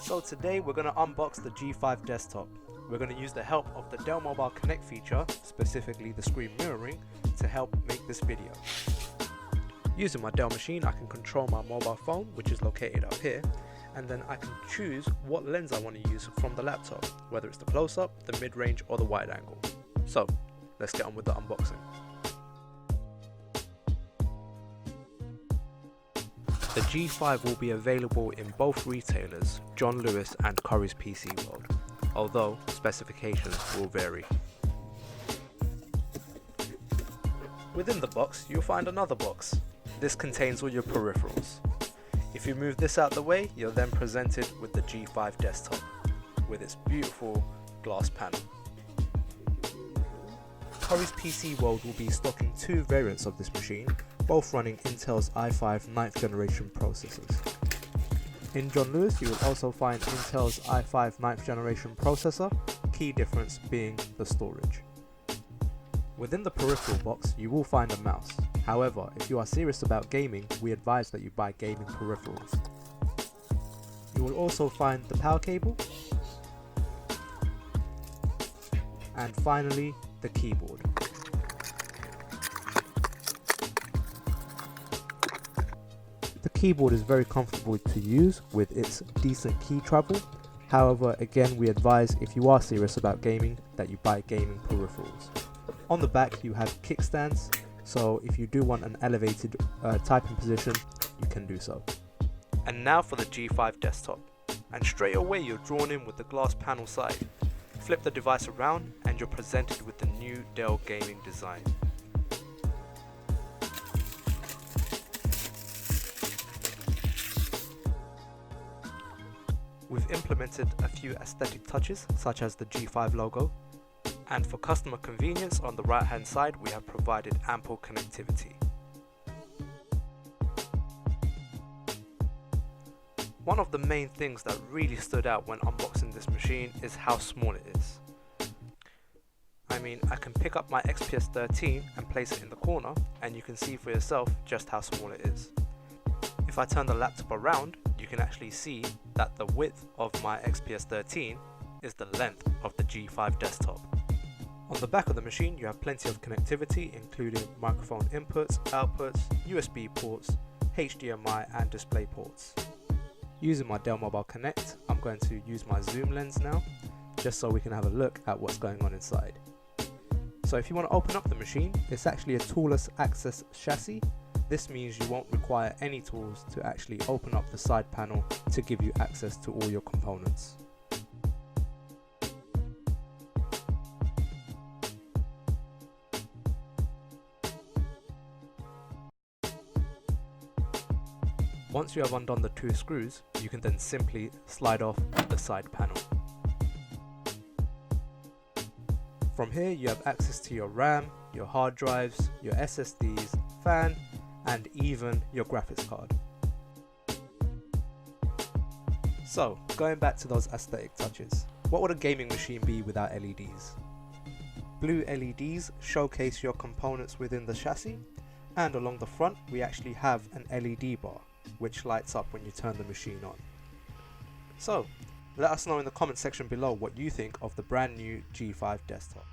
So today we're going to unbox the G5 desktop. We're going to use the help of the Dell Mobile Connect feature, specifically the screen mirroring, to help make this video. Using my Dell machine, I can control my mobile phone, which is located up here, and then I can choose what lens I want to use from the laptop, whether it's the close-up, the mid-range or the wide angle. So let's get on with the unboxing. The G5 will be available in both retailers, John Lewis and Currys PC World, although specifications will vary. Within the box, you'll find another box. This contains all your peripherals. If you move this out the way, you're then presented with the G5 desktop, with its beautiful glass panel. Currys PC World will be stocking two variants of this machine, both running Intel's i5 9th generation processors. In John Lewis, you will also find Intel's i5 9th generation processor, key difference being the storage. Within the peripheral box, you will find a mouse. However, if you are serious about gaming, we advise that you buy gaming peripherals. You will also find the power cable, and finally, the keyboard. The keyboard is very comfortable to use with its decent key travel. However, again, we advise if you are serious about gaming that you buy gaming peripherals. On the back you have kickstands, so if you do want an elevated typing position, you can do so. And now for the G5 desktop. And straight away you're drawn in with the glass panel side. Flip the device around and you're presented with the new Dell gaming design. We've implemented a few aesthetic touches such as the G5 logo, and for customer convenience on the right hand side we have provided ample connectivity. One of the main things that really stood out when unboxing this machine is how small it is. I mean, I can pick up my XPS 13 and place it in the corner and you can see for yourself just how small it is. If I turn the laptop around, you can actually see that the width of my XPS 13 is the length of the G5 desktop. On the back of the machine you have plenty of connectivity, including microphone inputs, outputs, USB ports, HDMI and display ports. Using my Dell Mobile Connect, I'm going to use my zoom lens now, just so we can have a look at what's going on inside. So if you want to open up the machine, it's actually a toolless access chassis. This means you won't require any tools to actually open up the side panel to give you access to all your components. Once you have undone the two screws, you can then simply slide off the side panel. From here you have access to your RAM, your hard drives, your SSDs, fan, and even your graphics card. So, going back to those aesthetic touches, what would a gaming machine be without LEDs? Blue LEDs showcase your components within the chassis, and along the front we actually have an LED bar, which lights up when you turn the machine on. So, let us know in the comment section below what you think of the brand new G5 desktop.